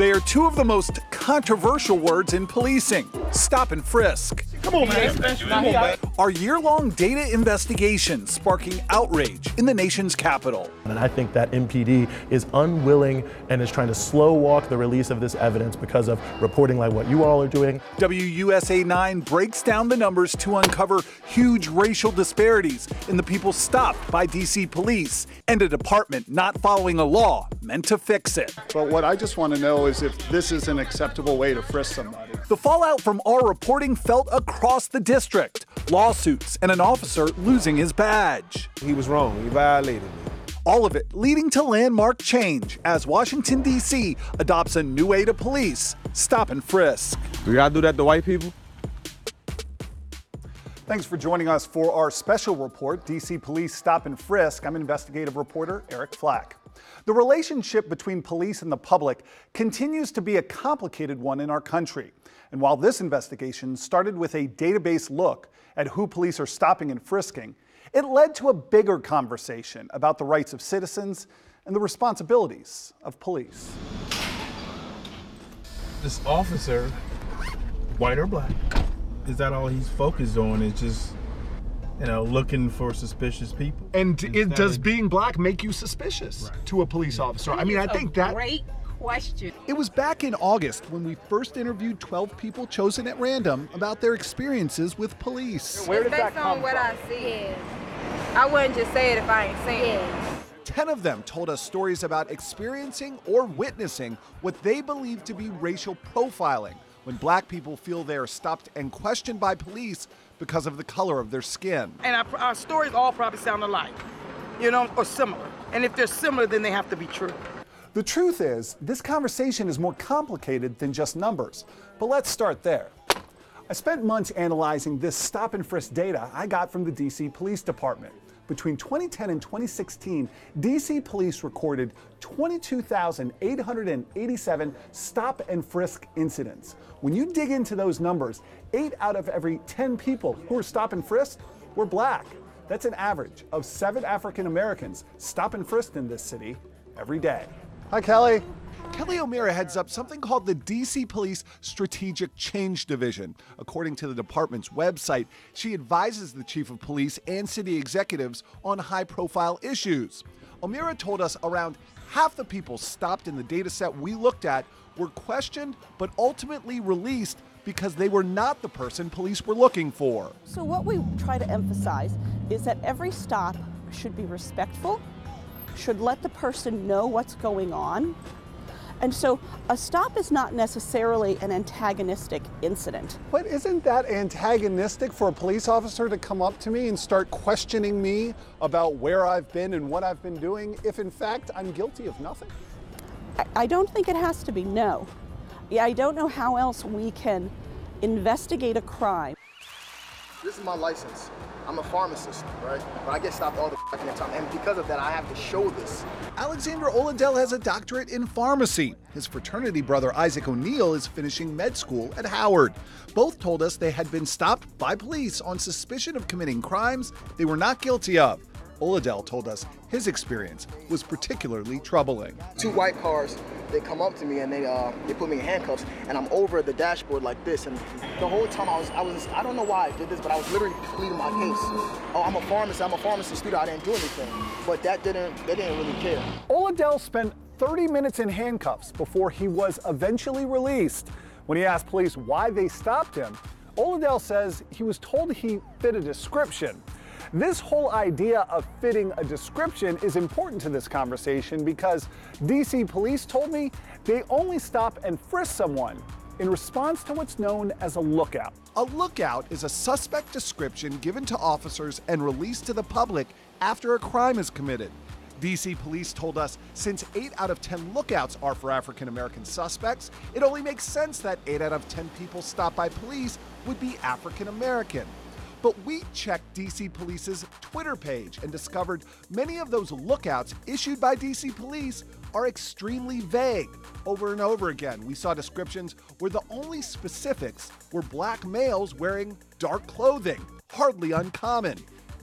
They are two of the most controversial words in policing: stop and frisk. Come on, man. Our year-long data investigation sparking outrage in the nation's capital. And I think that MPD is unwilling and is trying to slow walk the release of this evidence because of reporting like what you all are doing. WUSA 9 breaks down the numbers to uncover huge racial disparities in the people stopped by DC police and a department not following a law meant to fix it. But what I just want to know is if this is an acceptable way to frisk somebody. The fallout from our reporting felt across the district. Lawsuits and an officer losing his badge. He was wrong. He violated me. All of it leading to landmark change as Washington, D.C. adopts a new way to police: stop and frisk. Do y'all do that to white people? Thanks for joining us for our special report, D.C. Police Stop and Frisk. I'm investigative reporter Eric Flack. The relationship between police and the public continues to be a complicated one in our country. And while this investigation started with a database look at who police are stopping and frisking, it led to a bigger conversation about the rights of citizens and the responsibilities of police. This officer, white or black, is that all he's focused on? Is just, looking for suspicious people. And does being black make you suspicious to a police officer? I mean, I think that... Great question. It was back in August when we first interviewed 12 people chosen at random about their experiences with police. Where does that Based come on what from? I see. I wouldn't just say it if I ain't seen it. 10 of them told us stories about experiencing or witnessing what they believe to be racial profiling when black people feel they are stopped and questioned by police because of the color of their skin. And our stories all probably sound alike, or similar. And if they're similar, then they have to be true. The truth is, this conversation is more complicated than just numbers. But let's start there. I spent months analyzing this stop and frisk data I got from the DC Police Department. Between 2010 and 2016, DC Police recorded 22,887 stop and frisk incidents. When you dig into those numbers, 8 out of every 10 people who were stop and frisked were black. That's an average of 7 African Americans stop and frisked in this city every day. Hi, Kelly. Kelly O'Meara heads up something called the DC Police Strategic Change Division. According to the department's website, she advises the chief of police and city executives on high-profile issues. O'Meara told us around half the people stopped in the data set we looked at were questioned but ultimately released because they were not the person police were looking for. So what we try to emphasize is that every stop should be respectful, should let the person know what's going on. And so a stop is not necessarily an antagonistic incident. But isn't that antagonistic for a police officer to come up to me and start questioning me about where I've been and what I've been doing if in fact I'm guilty of nothing? I don't think it has to be, no. Yeah, I don't know how else we can investigate a crime. This is my license. I'm a pharmacist, right? But I get stopped all the time, and because of that, I have to show this. Alexander Oladell has a doctorate in pharmacy. His fraternity brother Isaac O'Neill is finishing med school at Howard. Both told us they had been stopped by police on suspicion of committing crimes they were not guilty of. Oladell told us his experience was particularly troubling. 2 white cars, they come up to me and they put me in handcuffs, and I'm over the dashboard like this, and the whole time I don't know why I did this, but I was literally pleading my case. Oh, I'm a pharmacist student, I didn't do anything. But they didn't really care. Oladell spent 30 minutes in handcuffs before he was eventually released. When he asked police why they stopped him, Oladell says he was told he fit a description. This whole idea of fitting a description is important to this conversation because DC police told me they only stop and frisk someone in response to what's known as a lookout. A lookout is a suspect description given to officers and released to the public after a crime is committed. DC police told us since 8 out of 10 lookouts are for African American suspects, it only makes sense that 8 out of 10 people stopped by police would be African American. But we checked DC Police's Twitter page and discovered many of those lookouts issued by DC Police are extremely vague. Over and over again, we saw descriptions where the only specifics were black males wearing dark clothing, hardly uncommon.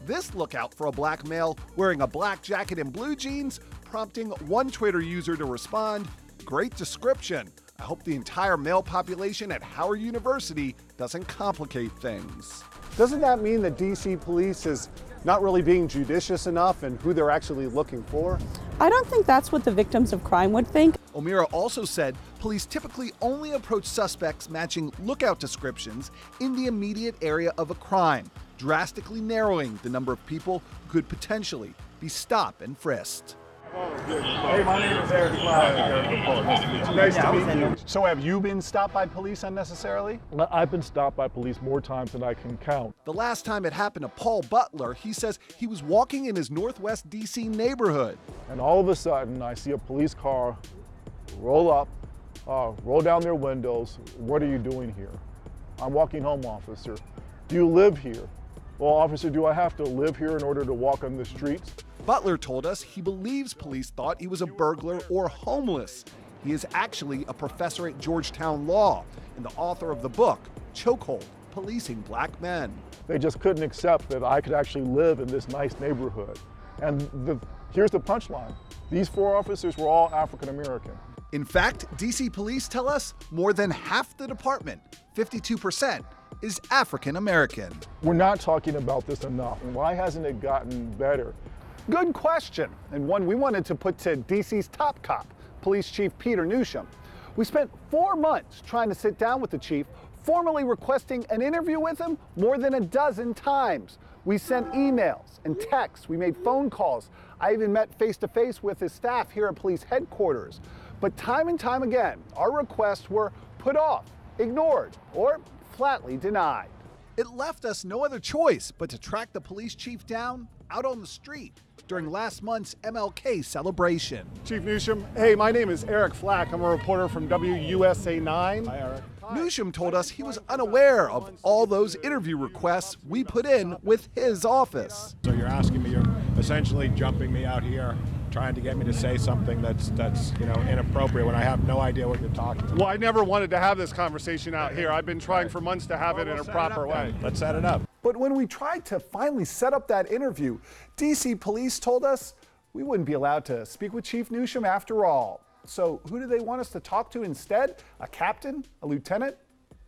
This lookout for a black male wearing a black jacket and blue jeans, prompting one Twitter user to respond, "Great description. I hope the entire male population at Howard University doesn't complicate things. Doesn't that mean that DC police is not really being judicious enough in who they're actually looking for? I don't think that's what the victims of crime would think. O'Meara also said police typically only approach suspects matching lookout descriptions in the immediate area of a crime, drastically narrowing the number of people who could potentially be stopped and frisked. Hey, my name is Eric Fly. Nice to meet you. So have you been stopped by police unnecessarily? I've been stopped by police more times than I can count. The last time it happened to Paul Butler, he says he was walking in his Northwest DC neighborhood. And all of a sudden, I see a police car roll up, roll down their windows. What are you doing here? I'm walking home, officer. Do you live here? Well, officer, do I have to live here in order to walk on the streets? Butler told us he believes police thought he was a burglar or homeless. He is actually a professor at Georgetown Law and the author of the book, Chokehold, Policing Black Men. They just couldn't accept that I could actually live in this nice neighborhood. And here's the punchline. These 4 officers were all African American. In fact, DC police tell us more than half the department, 52%, is African American. We're not talking about this enough. And why hasn't it gotten better? Good question, and one we wanted to put to DC's top cop, Police Chief Peter Newsham. We spent 4 months trying to sit down with the chief, formally requesting an interview with him more than a dozen times. We sent emails and texts, we made phone calls. I even met face-to-face with his staff here at police headquarters. But time and time again, our requests were put off, ignored, or flatly denied. It left us no other choice but to track the police chief down out on the street during last month's MLK celebration. Chief Newsham, hey, my name is Eric Flack. I'm a reporter from WUSA 9. Hi, Eric. Newsham told us he was unaware of all those interview requests we put in with his office. So you're asking me, you're essentially jumping me out here, trying to get me to say something that's inappropriate when I have no idea what you're talking about. Well, I never wanted to have this conversation out here. I've been trying for months to have it in a proper way. Let's set it up. But when we tried to finally set up that interview, DC police told us we wouldn't be allowed to speak with Chief Newsham after all. So who do they want us to talk to instead? A captain? A lieutenant?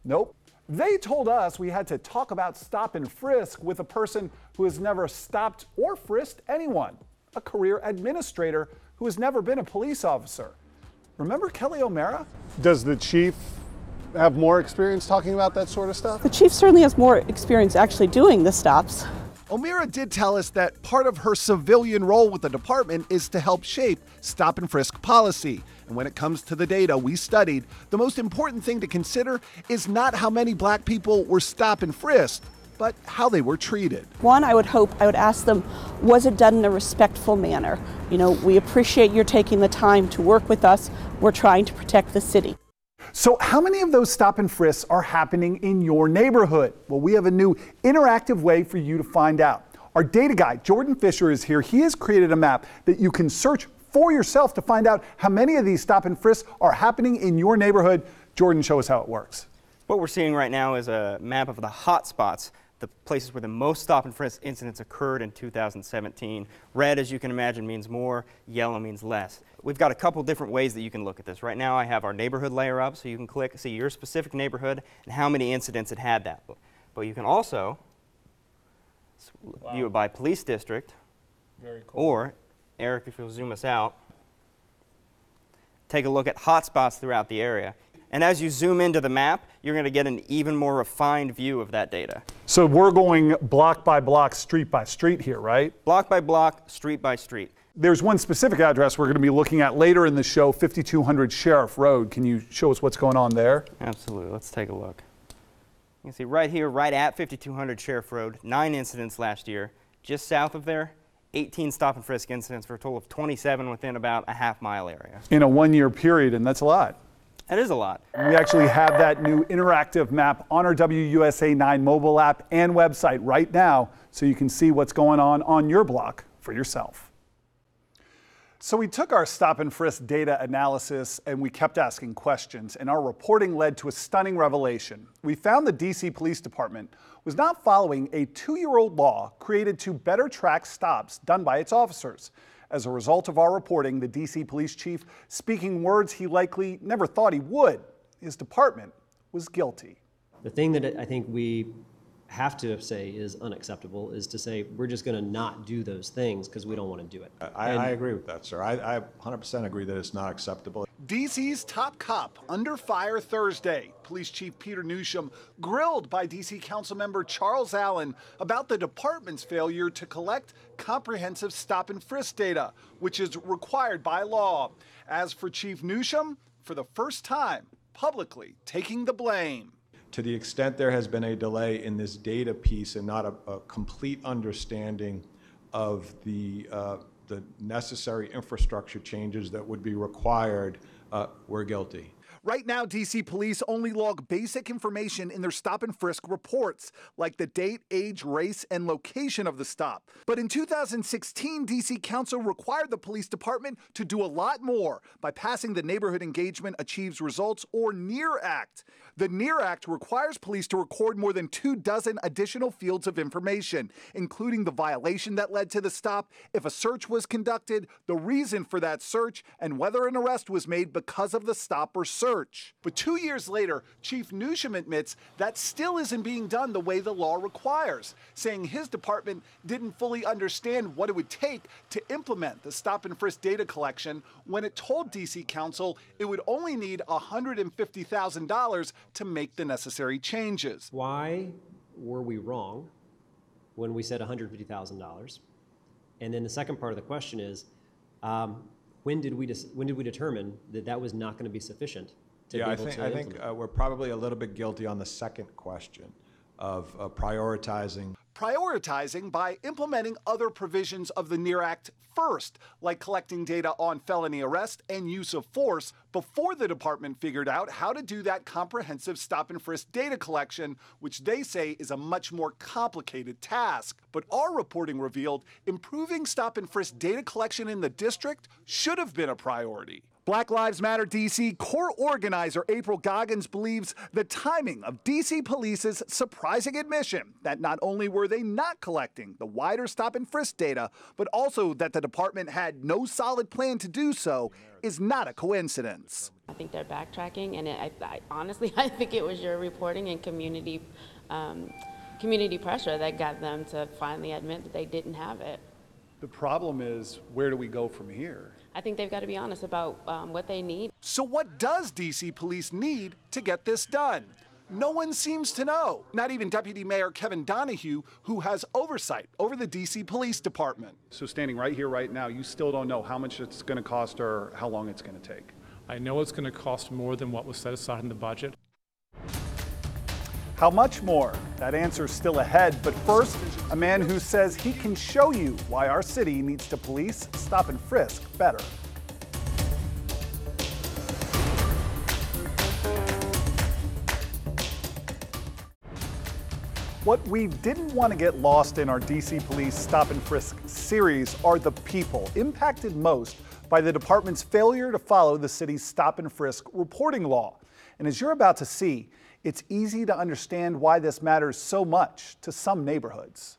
Nope. They told us we had to talk about stop and frisk with a person who has never stopped or frisked anyone, a career administrator who has never been a police officer. Remember Kelly O'Meara? Does the chief have more experience talking about that sort of stuff? The chief certainly has more experience actually doing the stops. O'Meara did tell us that part of her civilian role with the department is to help shape stop and frisk policy. And when it comes to the data we studied, the most important thing to consider is not how many black people were stop and frisked, but how they were treated. One, I would ask them, was it done in a respectful manner? You know, we appreciate your taking the time to work with us. We're trying to protect the city. So how many of those stop and frisks are happening in your neighborhood? Well, we have a new interactive way for you to find out. Our data guy, Jordan Fisher, is here. He has created a map that you can search for yourself to find out how many of these stop and frisks are happening in your neighborhood. Jordan, show us how it works. What we're seeing right now is a map of the hot spots, the places where the most stop and frisk incidents occurred in 2017. Red, as you can imagine, means more, yellow means less. We've got a couple different ways that you can look at this. Right now I have our neighborhood layer up, so you can click, see your specific neighborhood and how many incidents it had that. But you can also view it by police district. Very cool. Or, Eric, if you'll zoom us out, take a look at hotspots throughout the area. And as you zoom into the map, you're going to get an even more refined view of that data. So we're going block by block, street by street here, right? Block by block, street by street. There's one specific address we're going to be looking at later in the show, 5200 Sheriff Road. Can you show us what's going on there? Absolutely. Let's take a look. You can see right here, right at 5200 Sheriff Road, 9 incidents last year. Just south of there, 18 stop and frisk incidents for a total of 27 within about a half-mile area. In a one-year period, and that's a lot. That is a lot. We actually have that new interactive map on our WUSA 9 mobile app and website right now, so you can see what's going on your block for yourself. So we took our stop and frisk data analysis and we kept asking questions, and our reporting led to a stunning revelation. We found the DC Police Department was not following a 2-year-old law created to better track stops done by its officers. As a result of our reporting, the D.C. police chief speaking words he likely never thought he would. His department was guilty. The thing that I think we have to say is unacceptable is to say we're just going to not do those things because we don't want to do it. I agree with that, sir. I 100% agree that it's not acceptable. D.C.'s top cop under fire Thursday. Police Chief Peter Newsham grilled by D.C. Councilmember Charles Allen about the department's failure to collect comprehensive stop and frisk data, which is required by law. As for Chief Newsham, for the first time, publicly taking the blame. To the extent there has been a delay in this data piece and not a complete understanding of the necessary infrastructure changes that would be required, we're guilty. Right now, D.C. police only log basic information in their stop and frisk reports, like the date, age, race, and location of the stop. But in 2016, D.C. Council required the police department to do a lot more by passing the Neighborhood Engagement Achieves Results, or NEAR Act. The NEAR Act requires police to record more than 24 additional fields of information, including the violation that led to the stop, if a search was conducted, the reason for that search, and whether an arrest was made because of the stop or search. But 2 years later, Chief Newsham admits that still isn't being done the way the law requires, saying his department didn't fully understand what it would take to implement the stop and frisk data collection when it told D.C. Council it would only need $150,000 to make the necessary changes. Why were we wrong when we said $150,000? And then the second part of the question is, when did we determine that that was not going to be sufficient to be able to implement? I think we're probably a little bit guilty on the second question of prioritizing. Prioritizing by implementing other provisions of the NEAR Act first, like collecting data on felony arrest and use of force, before the department figured out how to do that comprehensive stop and frisk data collection, which they say is a much more complicated task. But our reporting revealed improving stop and frisk data collection in the district should have been a priority. Black Lives Matter DC core organizer April Goggins believes the timing of DC Police's surprising admission that not only were they not collecting the wider stop and frisk data, but also that the department had no solid plan to do so is not a coincidence. I think they're backtracking, and honestly, I think it was your reporting and community pressure that got them to finally admit that they didn't have it. The problem is, where do we go from here? I think they've got to be honest about what they need. So what does DC Police need to get this done? No one seems to know, not even Deputy Mayor Kevin Donahue, who has oversight over the DC Police Department. So standing right here right now, you still don't know how much it's going to cost or how long it's going to take. I know it's going to cost more than what was set aside in the budget. How much more? That answer's still ahead, but first, a man who says he can show you why our city needs to police stop and frisk better. What we didn't want to get lost in our DC Police Stop and Frisk series are the people impacted most by the department's failure to follow the city's stop and frisk reporting law. And as you're about to see, it's easy to understand why this matters so much to some neighborhoods.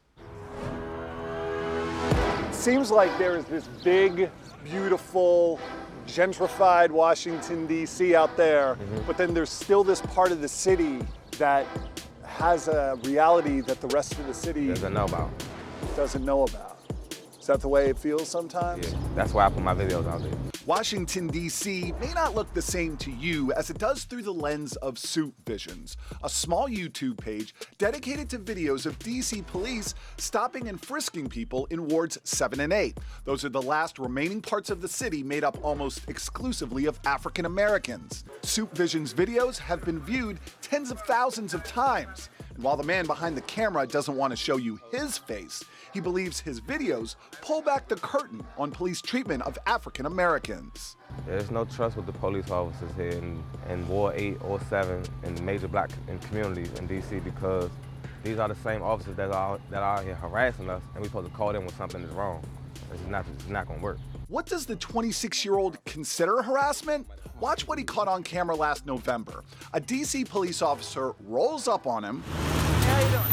It seems like there is this big, beautiful, gentrified Washington, D.C. out there, but then there's still this part of the city that has a reality that the rest of the city doesn't know about. Is that the way it feels sometimes? Yeah, that's why I put my videos out there. Washington, D.C. may not look the same to you as it does through the lens of Suit Visions, a small YouTube page dedicated to videos of D.C. police stopping and frisking people in wards 7 and 8. Those are the last remaining parts of the city made up almost exclusively of African Americans. Suit Visions videos have been viewed tens of thousands of times. And while the man behind the camera doesn't want to show you his face, he believes his videos pull back the curtain on police treatment of African Americans. There's no trust with the police officers here in Ward 8 or 7 in major black communities in D.C. because these are the same officers that are out here harassing us, and we're supposed to call them when something is wrong. It's not going to work. What does the 26-year-old consider harassment? Watch what he caught on camera last November. A D.C. police officer rolls up on him. How you doing?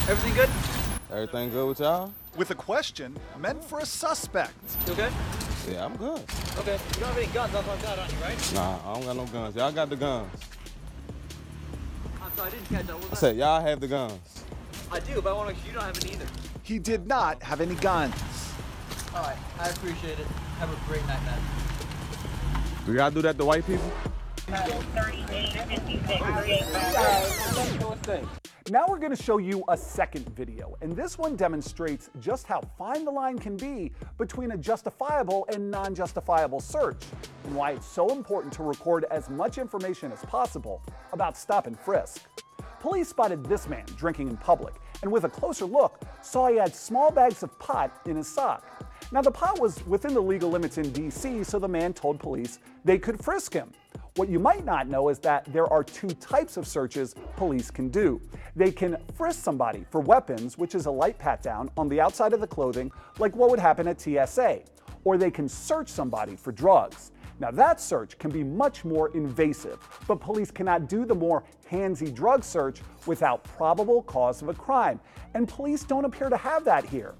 Everything good? Everything good with y'all? With a question meant for a suspect. You okay? Yeah, I'm good. Okay. You don't have any guns off like that on you, right? Nah, I don't got no guns. Y'all got the guns. I'm sorry, I didn't catch that. What I was said that? y'all have the guns. I do, but I want to make sure you don't have any either. He did not have any guns. All right, I appreciate it. Have a great night, man. Do y'all do that to white people? Now we're going to show you a second video, and this one demonstrates just how fine the line can be between a justifiable and non-justifiable search, and why it's so important to record as much information as possible about stop and frisk. Police spotted this man drinking in public, and with a closer look, saw he had small bags of pot in his sock. Now, the pot was within the legal limits in DC, so the man told police they could frisk him. What you might not know is that there are two types of searches police can do. They can frisk somebody for weapons, which is a light pat-down on the outside of the clothing, like what would happen at TSA. Or they can search somebody for drugs. Now, that search can be much more invasive, but police cannot do the more handsy drug search without probable cause of a crime, and police don't appear to have that here.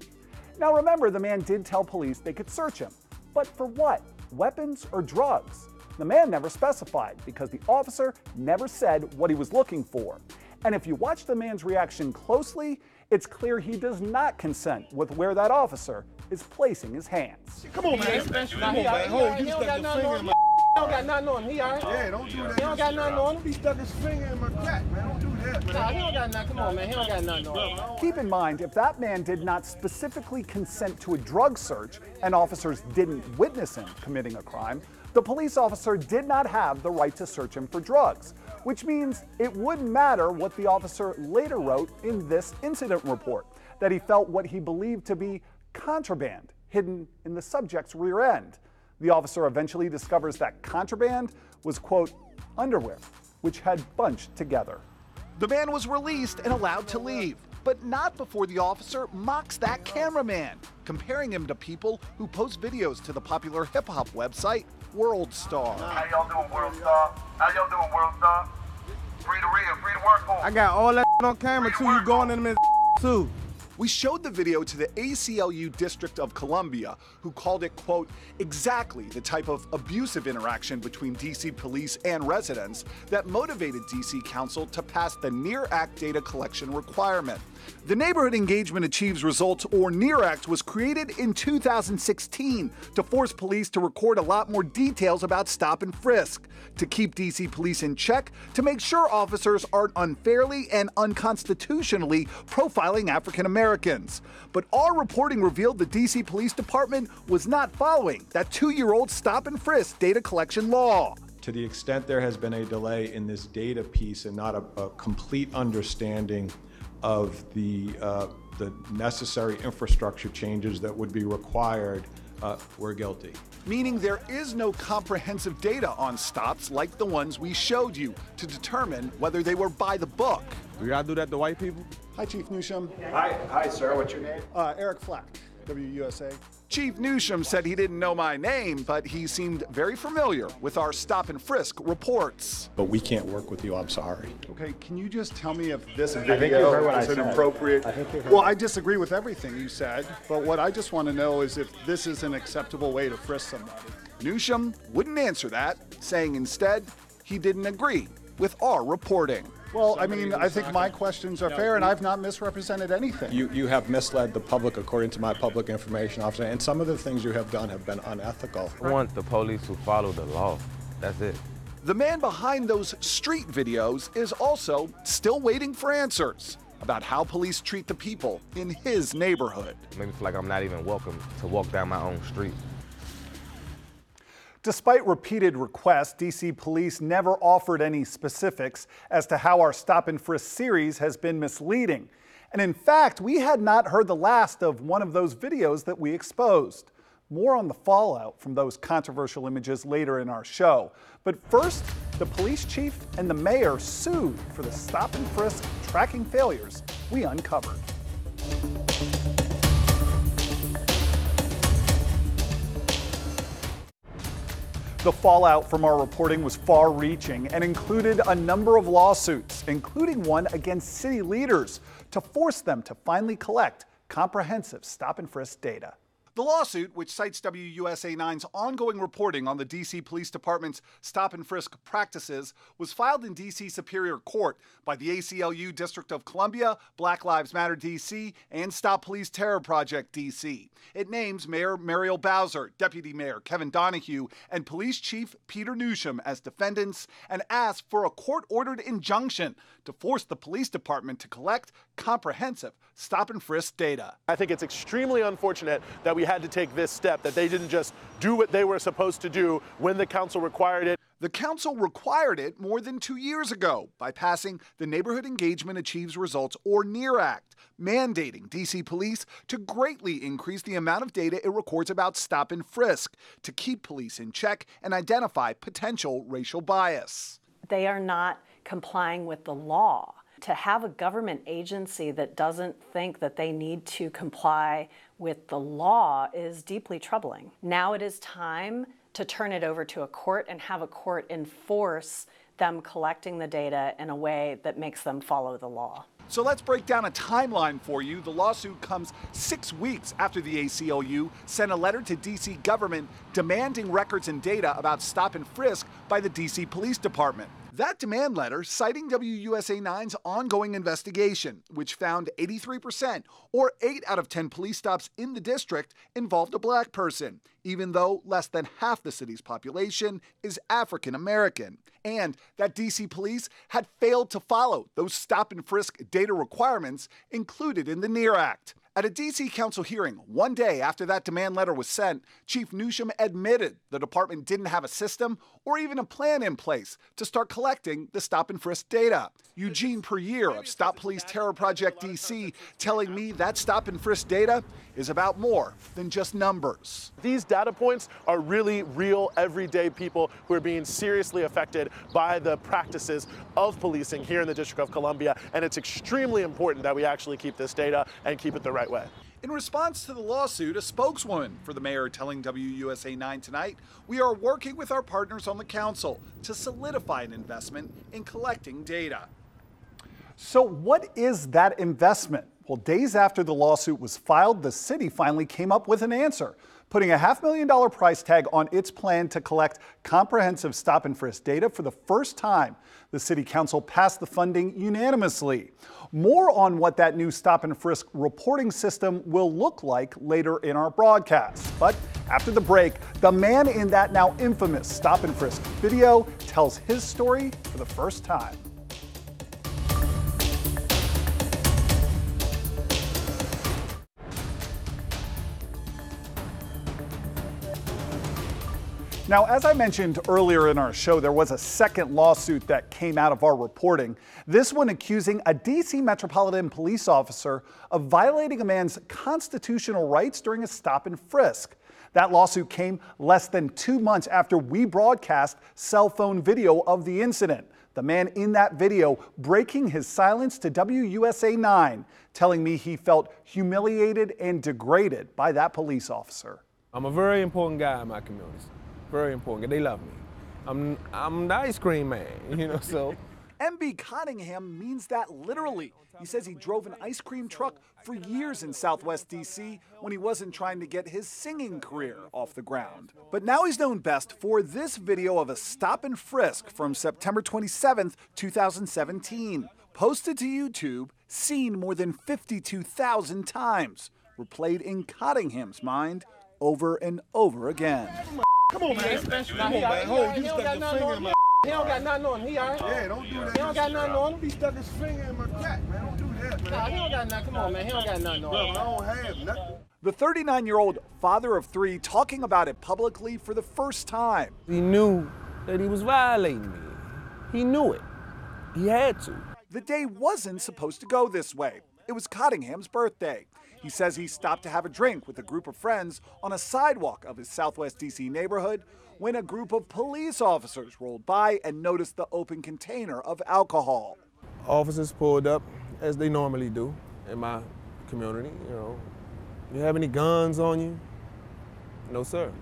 Now remember, the man did tell police they could search him, but for what? Weapons or drugs? The man never specified because the officer never said what he was looking for. And if you watch the man's reaction closely, it's clear he does not consent with where that officer is placing his hands. Come on, man. Come on, man. Hold, you stuck your finger in my... He don't got nothing on him. He all right? Yeah, don't do that. He don't got nothing on him. He stuck his finger in my crack, man. Don't do that, man. Nah, he don't got nothing. Come on, man. He don't got nothing on him. Keep in mind, if that man did not specifically consent to a drug search and officers didn't witness him committing a crime, the police officer did not have the right to search him for drugs, which means it wouldn't matter what the officer later wrote in this incident report, that he felt what he believed to be contraband hidden in the subject's rear end. The officer eventually discovers that contraband was, quote, underwear, which had bunched together. The man was released and allowed to leave, but not before the officer mocks that cameraman, comparing him to people who post videos to the popular hip-hop website World Star. How y'all doing, World Star? How y'all doing, World Star? Free to read, free to work for. I got all that on camera too. You going in them too. We showed the video to the ACLU District of Columbia, who called it, quote, exactly the type of abusive interaction between DC police and residents that motivated DC Council to pass the NEAR Act data collection requirement. The Neighborhood Engagement Achieves Results, or NEAR Act, was created in 2016 to force police to record a lot more details about stop and frisk, to keep DC police in check, to make sure officers aren't unfairly and unconstitutionally profiling African Americans. But our reporting revealed the DC Police Department was not following that 2-year-old stop and frisk data collection law. To the extent there has been a delay in this data piece and not a complete understanding of the necessary infrastructure changes that would be required, we're guilty. Meaning there is no comprehensive data on stops like the ones we showed you to determine whether they were by the book. Do y'all do that to white people? Hi, Chief Newsham. Hi, sir. What's your name? Eric Flack, WUSA. Chief Newsham said he didn't know my name, but he seemed very familiar with our stop and frisk reports. But we can't work with you, I'm sorry. Okay, can you just tell me if this I think you heard what I is said. inappropriate? I think you heard. Well, I disagree with everything you said, but what I just want to know is if this is an acceptable way to frisk somebody. Newsham wouldn't answer that, saying instead he didn't agree with our reporting. Well, I mean, I think my questions are fair, and I've not misrepresented anything. You have misled the public according to my public information officer, and some of the things you have done have been unethical. I want the police to follow the law. That's it. The man behind those street videos is also still waiting for answers about how police treat the people in his neighborhood. It makes me feel like I'm not even welcome to walk down my own street. Despite repeated requests, DC police never offered any specifics as to how our Stop and Frisk series has been misleading. And in fact, we had not heard the last of one of those videos that we exposed. More on the fallout from those controversial images later in our show. But first, the police chief and the mayor sued for the Stop and Frisk tracking failures we uncovered. The fallout from our reporting was far-reaching and included a number of lawsuits, including one against city leaders, to force them to finally collect comprehensive stop and frisk data. The lawsuit, which cites WUSA 9's ongoing reporting on the D.C. Police Department's stop and frisk practices, was filed in D.C. Superior Court by the ACLU District of Columbia, Black Lives Matter D.C., and Stop Police Terror Project D.C. It names Mayor Muriel Bowser, Deputy Mayor Kevin Donahue, and Police Chief Peter Newsham as defendants, and asks for a court-ordered injunction to force the police department to collect comprehensive stop and frisk data. I think it's extremely unfortunate that we had to take this step, that they didn't just do what they were supposed to do when the council required it. The council required it more than 2 years ago by passing the Neighborhood Engagement Achieves Results, or NEAR Act, mandating D.C. police to greatly increase the amount of data it records about stop and frisk to keep police in check and identify potential racial bias. They are not complying with the law. To have a government agency that doesn't think that they need to comply with the law is deeply troubling. Now it is time to turn it over to a court and have a court enforce them collecting the data in a way that makes them follow the law. So let's break down a timeline for you. The lawsuit comes 6 weeks after the ACLU sent a letter to D.C. government demanding records and data about stop and frisk by the D.C. Police Department. That demand letter, citing WUSA 9's ongoing investigation, which found 83%, or 8 out of 10 police stops in the district, involved a black person, even though less than half the city's population is African American, and that D.C. police had failed to follow those stop and frisk data requirements included in the NEAR Act. At a D.C. Council hearing 1 day after that demand letter was sent, Chief Newsham admitted the department didn't have a system or even a plan in place to start collecting the stop and frisk data. Eugene Perrier of Stop Police Terror Project D.C. telling me that stop and frisk data is about more than just numbers. These data points are really real, everyday people who are being seriously affected by the practices of policing here in the District of Columbia, and it's extremely important that we actually keep this data and keep it the right way. In response to the lawsuit, a spokeswoman for the mayor telling WUSA 9 tonight, "We are working with our partners on the council to solidify an investment in collecting data." So what is that investment? Well, days after the lawsuit was filed, the city finally came up with an answer, putting a $500,000 price tag on its plan to collect comprehensive stop and frisk data for the first time. The city council passed the funding unanimously. More on what that new stop and frisk reporting system will look like later in our broadcast. But after the break, the man in that now infamous stop and frisk video tells his story for the first time. Now, as I mentioned earlier in our show, there was a second lawsuit that came out of our reporting. This one accusing a D.C. Metropolitan Police officer of violating a man's constitutional rights during a stop and frisk. That lawsuit came less than 2 months after we broadcast cell phone video of the incident. The man in that video breaking his silence to WUSA 9, telling me he felt humiliated and degraded by that police officer. I'm a very important guy in my community. Very important. They love me. I'm the ice cream man, so. MB Cottingham means that literally. He says he drove an ice cream truck for years in Southwest D.C. when he wasn't trying to get his singing career off the ground. But now he's known best for this video of a stop and frisk from September 27th, 2017. Posted to YouTube, seen more than 52,000 times, replayed in Cottingham's mind over and over again. Come on, man. Come on, man. Hold, you stuck your finger in my. He don't got nothing on him. He all right? Yeah, don't do that. He don't got nothing on him. He stuck his finger in my cat, man. Don't do that, man. Nah, he don't got nothing. Come on, man. He don't got nothing on him. I don't have nothing. The 39-year-old father of 3 talking about it publicly for the first time. He knew that he was violating me. He knew it. He had to. The day wasn't supposed to go this way. It was Cottingham's birthday. He says he stopped to have a drink with a group of friends on a sidewalk of his Southwest D.C. neighborhood when a group of police officers rolled by and noticed the open container of alcohol. Officers pulled up, as they normally do in my community, You have any guns on you? No, sir.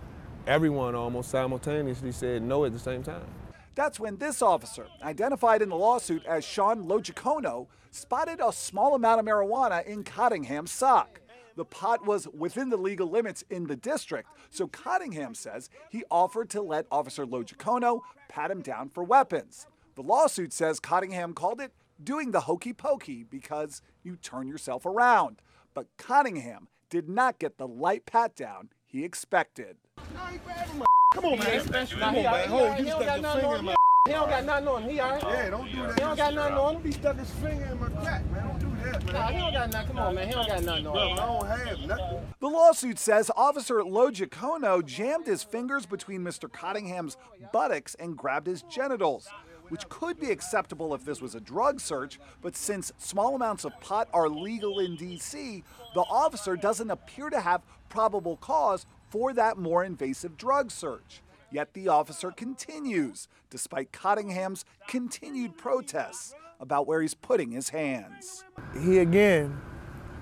Everyone almost simultaneously said no at the same time. That's when this officer, identified in the lawsuit as Sean Logicono, spotted a small amount of marijuana in Cottingham's sock. The pot was within the legal limits in the district, so Cottingham says he offered to let Officer Logicono pat him down for weapons. The lawsuit says Cottingham called it doing the hokey pokey because you turn yourself around. But Cottingham did not get the light pat down he expected. Come on, man. Come on, man. Hold, you stuck your finger in my. He don't got nothing on him. He all right? Yeah, don't do that. He don't got nothing on him. He stuck his finger in my cat, man. Don't do that, man. Nah, he don't got nothing. Come on, man. He don't got nothing on him. Bro, I don't have nothing. The lawsuit says Officer Logicono jammed his fingers between Mr. Cottingham's buttocks and grabbed his genitals, which could be acceptable if this was a drug search, but since small amounts of pot are legal in D.C., the officer doesn't appear to have probable cause for that more invasive drug search. Yet the officer continues, despite Cottingham's continued protests about where he's putting his hands. He again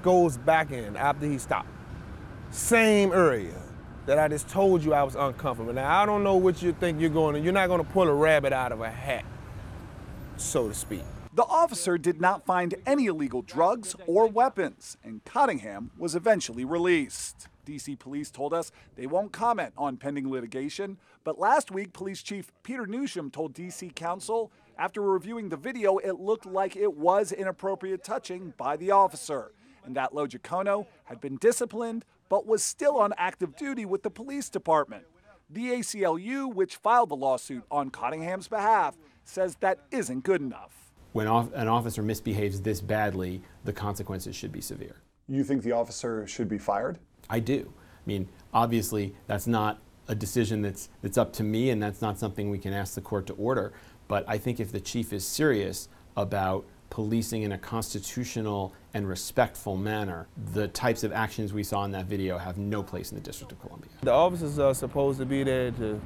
goes back in after he stopped. Same area that I just told you I was uncomfortable. Now, I don't know what you think you're going to, you're not going to pull a rabbit out of a hat, so to speak. The officer did not find any illegal drugs or weapons, and Cottingham was eventually released. D.C. police told us they won't comment on pending litigation, but last week, Police Chief Peter Newsham told D.C. Council after reviewing the video, it looked like it was inappropriate touching by the officer, and that Logicono had been disciplined but was still on active duty with the police department. The ACLU, which filed the lawsuit on Cottingham's behalf, says that isn't good enough. When an officer misbehaves this badly, the consequences should be severe. You think the officer should be fired? I do. I mean, obviously, that's not a decision that's up to me, and that's not something we can ask the court to order. But I think if the chief is serious about policing in a constitutional and respectful manner, the types of actions we saw in that video have no place in the District of Columbia. The officers are supposed to be there to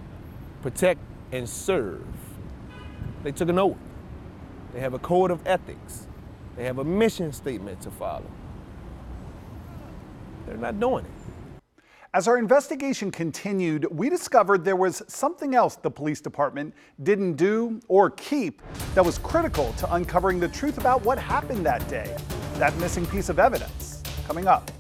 protect and serve. They took an oath. They have a code of ethics. They have a mission statement to follow. They're not doing it. As our investigation continued, we discovered there was something else the police department didn't do or keep that was critical to uncovering the truth about what happened that day. That missing piece of evidence, coming up.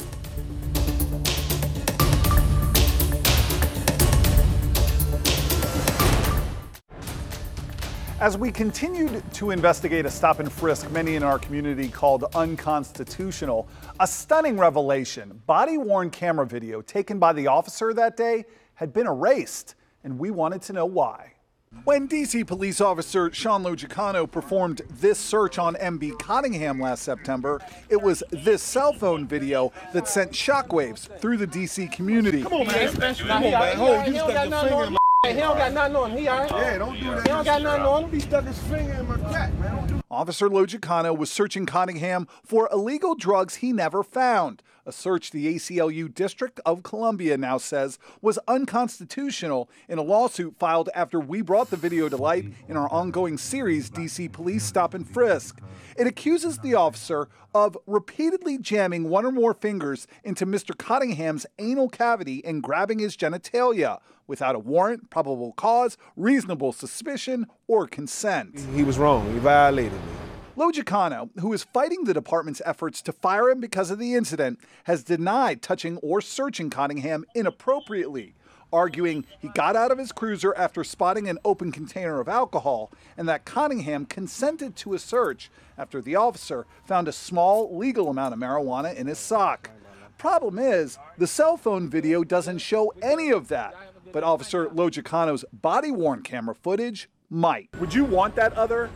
As we continued to investigate a stop and frisk many in our community called unconstitutional, a stunning revelation: body-worn camera video taken by the officer that day had been erased, and we wanted to know why. When D.C. police officer Sean Logicono performed this search on MB Cottingham last September, it was this cell phone video that sent shockwaves through the D.C. community. Come on, man. Come on, man. Hold, you stuck your finger in my. He don't got nothing on him. He all right? Yeah, don't do that. He don't got nothing on him. He stuck his finger in my cat, man. Don't do. Officer Logicono was searching Cottingham for illegal drugs he never found. A search the ACLU District of Columbia now says was unconstitutional in a lawsuit filed after we brought the video to light in our ongoing series, DC Police Stop and Frisk. It accuses the officer of repeatedly jamming one or more fingers into Mr. Cottingham's anal cavity and grabbing his genitalia without a warrant, probable cause, reasonable suspicion, or consent. He was wrong. He violated me. Logicono, who is fighting the department's efforts to fire him because of the incident, has denied touching or searching Cottingham inappropriately, arguing he got out of his cruiser after spotting an open container of alcohol and that Cottingham consented to a search after the officer found a small legal amount of marijuana in his sock. Problem is, the cell phone video doesn't show any of that, but Officer Logicono's body-worn camera footage might. Would you want that other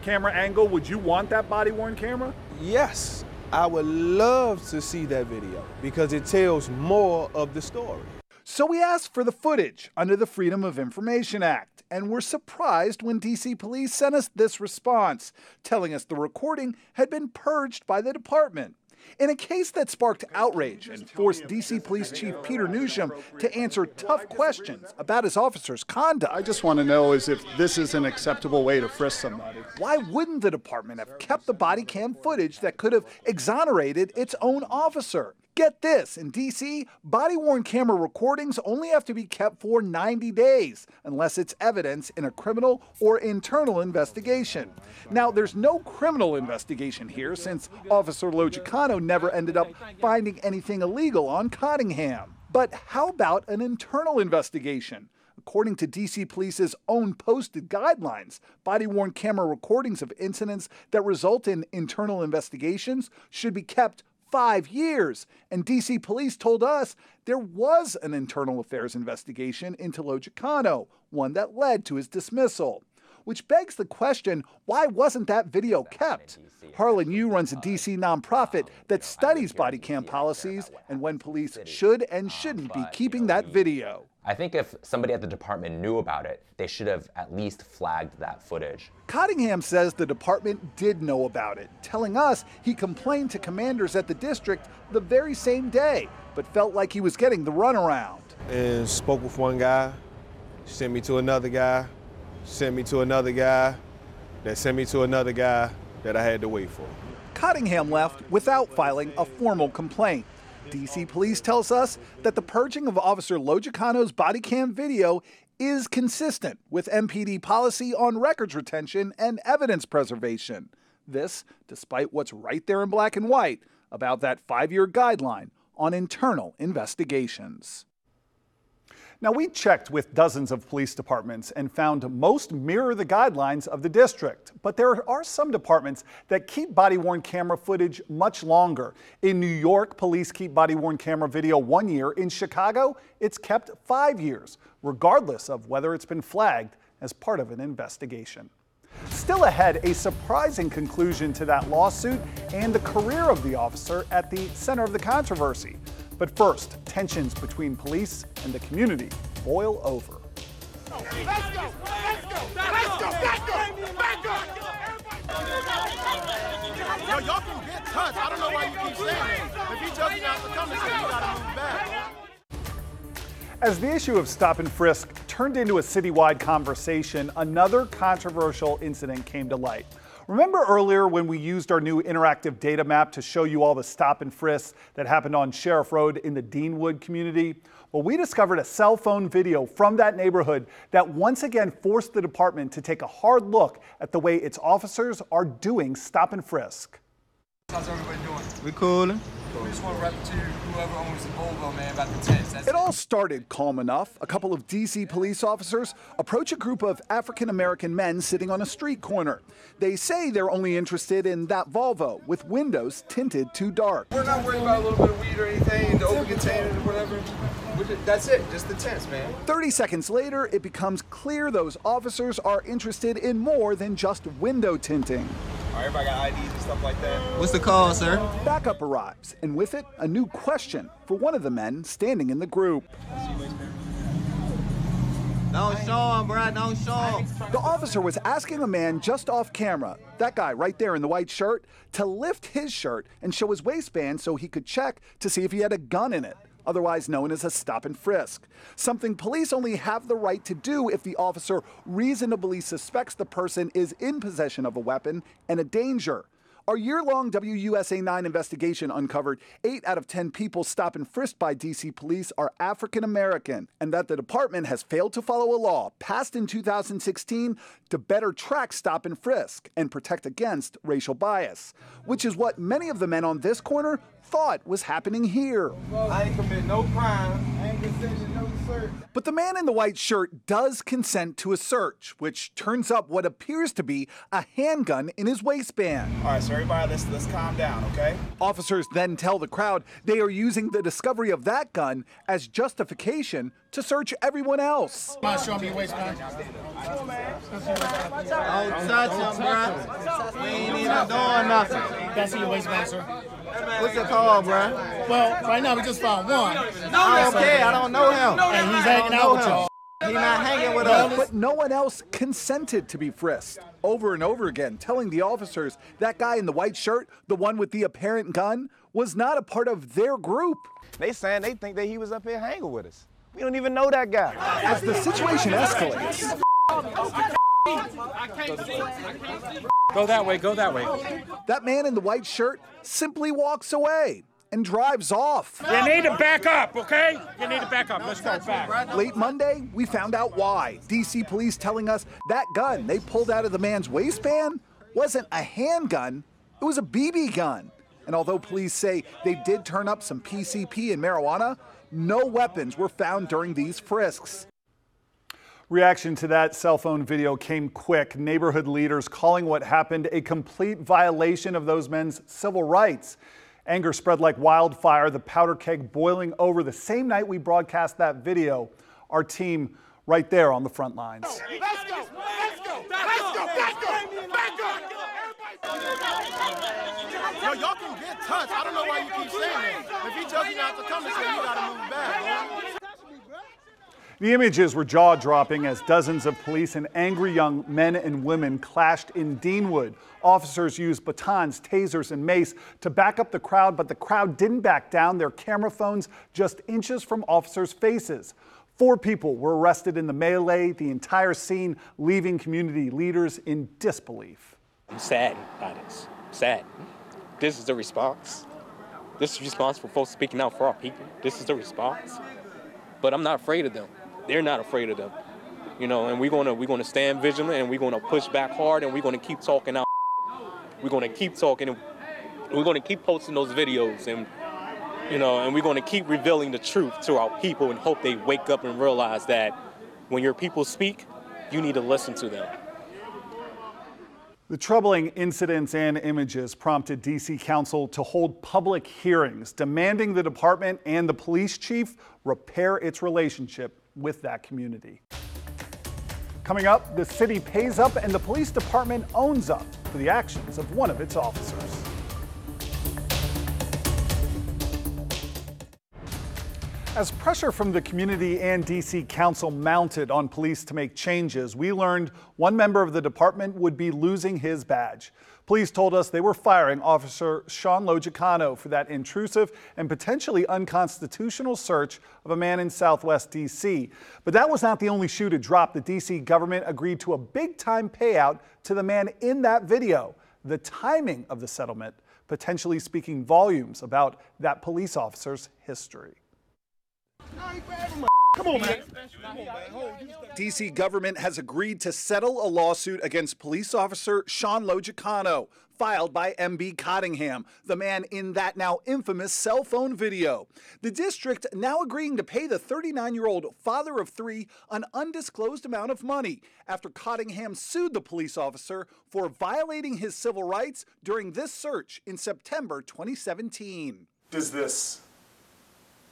camera angle? Would you want that body-worn camera? Yes, I would love to see that video because it tells more of the story. So we asked for the footage under the Freedom of Information Act, and were surprised when DC Police sent us this response, telling us the recording had been purged by the department. In a case that sparked outrage and forced DC Police Chief Peter Newsham to answer tough questions about his officers' conduct. I just want to know is if this is an acceptable way to frisk somebody. Why wouldn't the department have kept the body cam footage that could have exonerated its own officer? Get this, in D.C., body-worn camera recordings only have to be kept for 90 days, unless it's evidence in a criminal or internal investigation. Now, there's no criminal investigation here, since Officer Logicano never ended up finding anything illegal on Cottingham. But how about an internal investigation? According to D.C. Police's own posted guidelines, body-worn camera recordings of incidents that result in internal investigations should be kept 5 years. And D.C. Police told us there was an internal affairs investigation into Logicano, one that led to his dismissal. Which begs the question, why wasn't that video kept? Harlan Yu runs a D.C. nonprofit that studies body cam policies and when police should and shouldn't be keeping that video. I think if somebody at the department knew about it, they should have at least flagged that footage. Cottingham says the department did know about it, telling us he complained to commanders at the district the very same day, but felt like he was getting the runaround. And spoke with one guy, sent me to another guy, sent me to another guy, that sent me to another guy that I had to wait for. Cottingham left without filing a formal complaint. D.C. Police tells us that the purging of Officer Logicano's body cam video is consistent with MPD policy on records retention and evidence preservation. This, despite what's right there in black and white about that 5-year guideline on internal investigations. Now, we checked with dozens of police departments and found most mirror the guidelines of the district. But there are some departments that keep body-worn camera footage much longer. In New York, police keep body-worn camera video 1 year. In Chicago, it's kept 5 years, regardless of whether it's been flagged as part of an investigation. Still ahead, a surprising conclusion to that lawsuit and the career of the officer at the center of the controversy. But first, tensions between police and the community boil over. Let's go! Let's go! Let's go! Let's go! Back up! Yo, y'all can get touched. I don't know why you keep saying it. If he tells you not to come, then you gotta move back. As the issue of stop and frisk turned into a citywide conversation, another controversial incident came to light. Remember earlier when we used our new interactive data map to show you all the stop and frisks that happened on Sheriff Road in the Deanwood community? Well, we discovered a cell phone video from that neighborhood that once again forced the department to take a hard look at the way its officers are doing stop and frisk. How's everybody doing? We coolin'. We just want to rep to whoever owns the Volvo, man, about the tents. It all started calm enough. A couple of D.C. police officers approach a group of African-American men sitting on a street corner. They say they're only interested in that Volvo with windows tinted too dark. We're not worried about a little bit of weed or anything, the open container or whatever. That's it, just the tents, man. 30 seconds later, it becomes clear those officers are interested in more than just window tinting. All right, everybody got IDs and stuff like that. What's the call, sir? Backup arrives, and with it, a new question for one of the men standing in the group. Don't show him, bro. Don't show him. The officer was asking a man just off camera, that guy right there in the white shirt, to lift his shirt and show his waistband so he could check to see if he had a gun in it, otherwise known as a stop and frisk. Something police only have the right to do if the officer reasonably suspects the person is in possession of a weapon and a danger. Our year-long WUSA 9 investigation uncovered 8 out of 10 people stopped and frisked by D.C. police are African American, and that the department has failed to follow a law passed in 2016 to better track stop and frisk and protect against racial bias, which is what many of the men on this corner thought was happening here. I ain't commit no crime. I ain't consented no search. But the man in the white shirt does consent to a search, which turns up what appears to be a handgun in his waistband. All right, so everybody, let's calm down, okay? Officers then tell the crowd they are using the discovery of that gun as justification to search everyone else. Come on, show me your waistband. Don't touch him, bro. We ain't even doing nothing. That's your waistband, sir. What's the call, bro? Well, right now we just found one. I don't care. I don't know him. And he's hanging out with y'all. He's not hanging with us. But no one else consented to be frisked. Over and over again, telling the officers that guy in the white shirt, the one with the apparent gun, was not a part of their group. They saying they think that he was up here hanging with us. We don't even know that guy. As the situation escalates, Go that way, go that way. that man in the white shirt simply walks away. and drives off. You need to back up, okay? You need to back up. Let's go back. Late Monday, we found out why. DC police telling us that gun they pulled out of the man's waistband wasn't a handgun, it was a BB gun. And although police say they did turn up some PCP and marijuana, no weapons were found during these frisks. Reaction to that cell phone video came quick. Neighborhood leaders calling what happened a complete violation of those men's civil rights. Anger spread like wildfire, the powder keg boiling over the same night we broadcast that video. Our team right there on the front lines. Let's go! Let's go! Let's go! Back up! Back up! Yo, y'all can get touched. I don't know why you keep saying that. If he tells you not to come and say you gotta move back, bro. The images were jaw-dropping as dozens of police and angry young men and women clashed in Deanwood. Officers used batons, tasers, and mace to back up the crowd, but the crowd didn't back down, their camera phones just inches from officers' faces. 4 people were arrested in the melee, the entire scene leaving community leaders in disbelief. I'm saddened by this. Sad. This is the response. This is the response for folks speaking out for our people. This is the response. But I'm not afraid of them. They're not afraid of them. You know, and we're gonna stand vigilant and we're gonna push back hard and we're gonna keep talking out. We're gonna keep talking and we're gonna keep posting those videos and you know, and we're gonna keep revealing the truth to our people and hope they wake up and realize that when your people speak, you need to listen to them. The troubling incidents and images prompted DC Council to hold public hearings, demanding the department and the police chief repair its relationship with that community. Coming up, the city pays up and the police department owns up for the actions of one of its officers. As pressure from the community and DC Council mounted on police to make changes, we learned one member of the department would be losing his badge. Police told us they were firing Officer Sean Logicano for that intrusive and potentially unconstitutional search of a man in Southwest DC. But that was not the only shoe to drop. The DC government agreed to a big-time payout to the man in that video. The timing of the settlement potentially speaking volumes about that police officer's history. Come on, man. DC government has agreed to settle a lawsuit against police officer Sean Logicano, filed by MB Cottingham, the man in that now infamous cell phone video. The district now agreeing to pay the 39-year-old father of 3 an undisclosed amount of money after Cottingham sued the police officer for violating his civil rights during this search in September 2017. Does this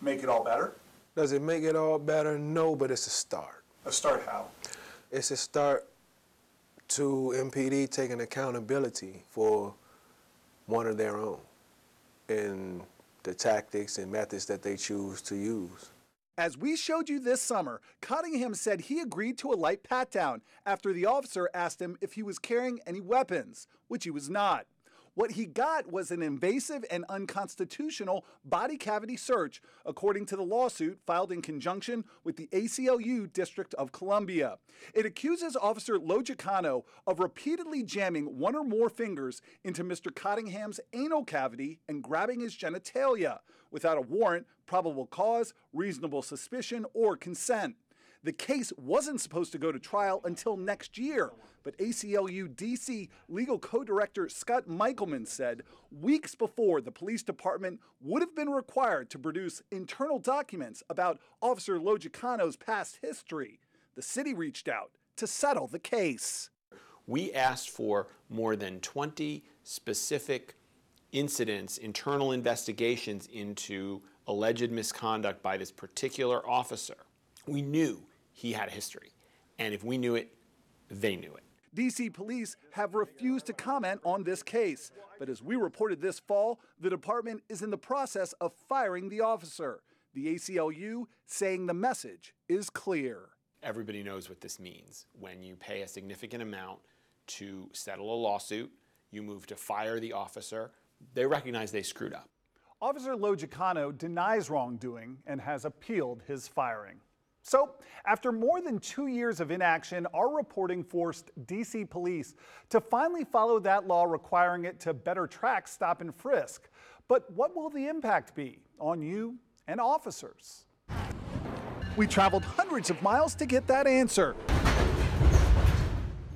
make it all better? Does it make it all better? No, but it's a start. A start how? It's a start to MPD taking accountability for one of their own in the tactics and methods that they choose to use. As we showed you this summer, Cottingham said he agreed to a light pat-down after the officer asked him if he was carrying any weapons, which he was not. What he got was an invasive and unconstitutional body cavity search, according to the lawsuit filed in conjunction with the ACLU District of Columbia. It accuses Officer Logicano of repeatedly jamming one or more fingers into Mr. Cottingham's anal cavity and grabbing his genitalia without a warrant, probable cause, reasonable suspicion, or consent. The case wasn't supposed to go to trial until next year, but ACLU DC legal co-director Scott Michelman said weeks before the police department would have been required to produce internal documents about Officer Logicano's past history, the city reached out to settle the case. We asked for more than 20 specific incidents, internal investigations into alleged misconduct by this particular officer. We knew he had a history, and if we knew it, they knew it. DC police have refused to comment on this case, but as we reported this fall, the department is in the process of firing the officer. The ACLU saying the message is clear. Everybody knows what this means. When you pay a significant amount to settle a lawsuit, you move to fire the officer, they recognize they screwed up. Officer Logicano denies wrongdoing and has appealed his firing. So, after more than 2 years of inaction, our reporting forced DC police to finally follow that law requiring it to better track stop and frisk. But what will the impact be on you and officers? We traveled hundreds of miles to get that answer.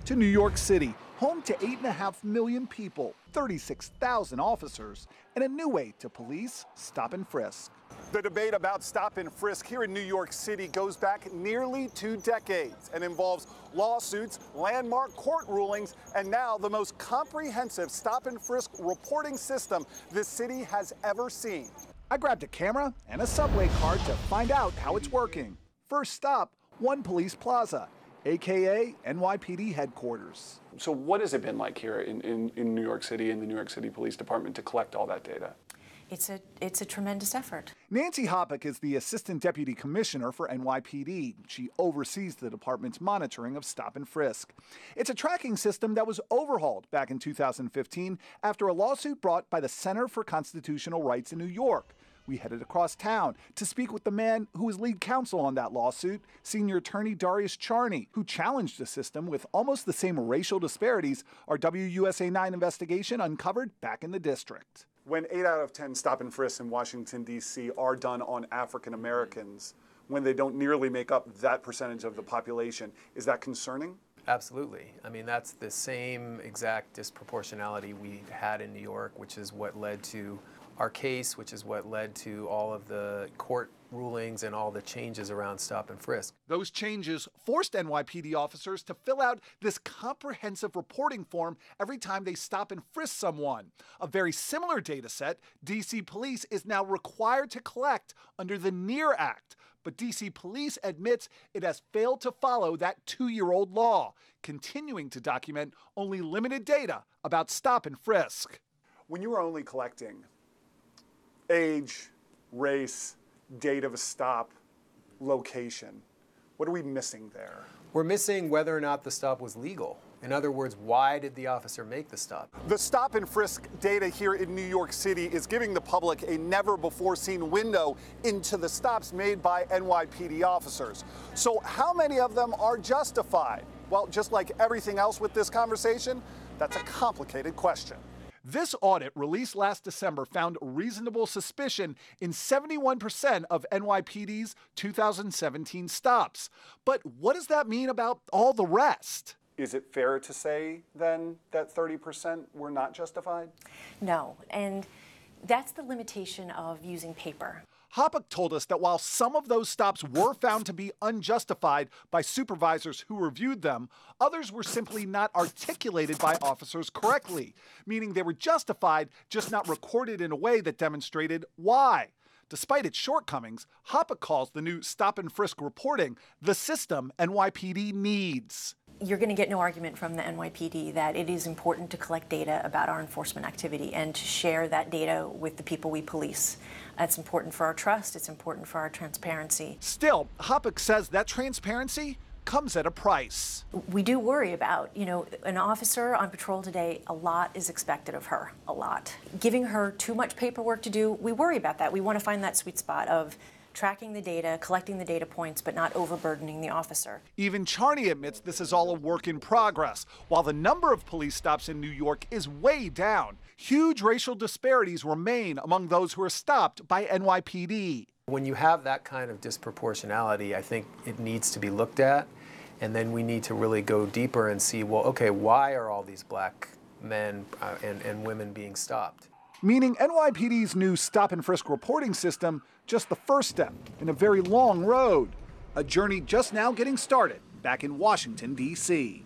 To New York City, home to 8.5 million people, 36,000 officers, and a new way to police stop and frisk. The debate about stop and frisk here in New York City goes back nearly 2 decades and involves lawsuits, landmark court rulings, and now the most comprehensive stop and frisk reporting system this city has ever seen. I grabbed a camera and a subway card to find out how it's working. First stop, One Police Plaza, AKA NYPD headquarters. So what has it been like here in New York City, in the New York City Police Department, to collect all that data? It's a tremendous effort. Nancy Hoppick is the Assistant Deputy Commissioner for NYPD. She oversees the department's monitoring of stop and frisk. It's a tracking system that was overhauled back in 2015 after a lawsuit brought by the Center for Constitutional Rights in New York. We headed across town to speak with the man who was lead counsel on that lawsuit, Senior Attorney Darius Charney, who challenged the system with almost the same racial disparities our WUSA 9 investigation uncovered back in the district. When 8 out of 10 stop and frisks in Washington, D.C. are done on African Americans, when they don't nearly make up that percentage of the population, is that concerning? Absolutely. I mean, that's the same exact disproportionality we had in New York, which is what led to our case, which is what led to all of the court rulings and all the changes around stop and frisk. Those changes forced NYPD officers to fill out this comprehensive reporting form every time they stop and frisk someone. A very similar data set DC Police is now required to collect under the NEAR Act. But DC Police admits it has failed to follow that 2-year-old law, continuing to document only limited data about stop and frisk. When you are only collecting age, race, date of a stop, location, what are we missing there? We're missing whether or not the stop was legal. In other words, why did the officer make the stop? The stop and frisk data here in New York City is giving the public a never-before-seen window into the stops made by NYPD officers. So how many of them are justified? Well, just like everything else with this conversation, that's a complicated question. This audit, released last December, found reasonable suspicion in 71% of NYPD's 2017 stops. But what does that mean about all the rest? Is it fair to say, then, that 30% were not justified? No, and that's the limitation of using paper. Hoppick told us that while some of those stops were found to be unjustified by supervisors who reviewed them, others were simply not articulated by officers correctly, meaning they were justified, just not recorded in a way that demonstrated why. Despite its shortcomings, Hoppick calls the new stop and frisk reporting the system NYPD needs. You're going to get no argument from the NYPD that it is important to collect data about our enforcement activity and to share that data with the people we police. That's important for our trust. It's important for our transparency. Still, Hoppick says that transparency comes at a price. We do worry about, an officer on patrol today, a lot is expected of her, a lot. Giving her too much paperwork to do, we worry about that. We want to find that sweet spot of tracking the data, collecting the data points, but not overburdening the officer. Even Charney admits this is all a work in progress. While the number of police stops in New York is way down, huge racial disparities remain among those who are stopped by NYPD. When you have that kind of disproportionality, I think it needs to be looked at, and then we need to really go deeper and see, well, okay, why are all these black men and women being stopped? Meaning NYPD's new stop and frisk reporting system just the first step in a very long road, a journey just now getting started back in Washington, D.C.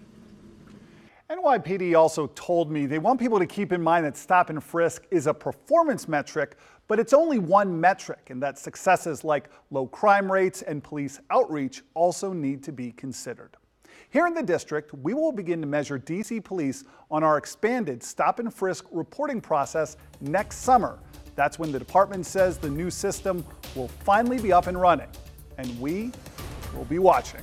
NYPD also told me they want people to keep in mind that stop and frisk is a performance metric, but it's only one metric, and that successes like low crime rates and police outreach also need to be considered. Here in the district, we will begin to measure DC Police on our expanded stop and frisk reporting process next summer. That's when the department says the new system will finally be up and running, and we will be watching.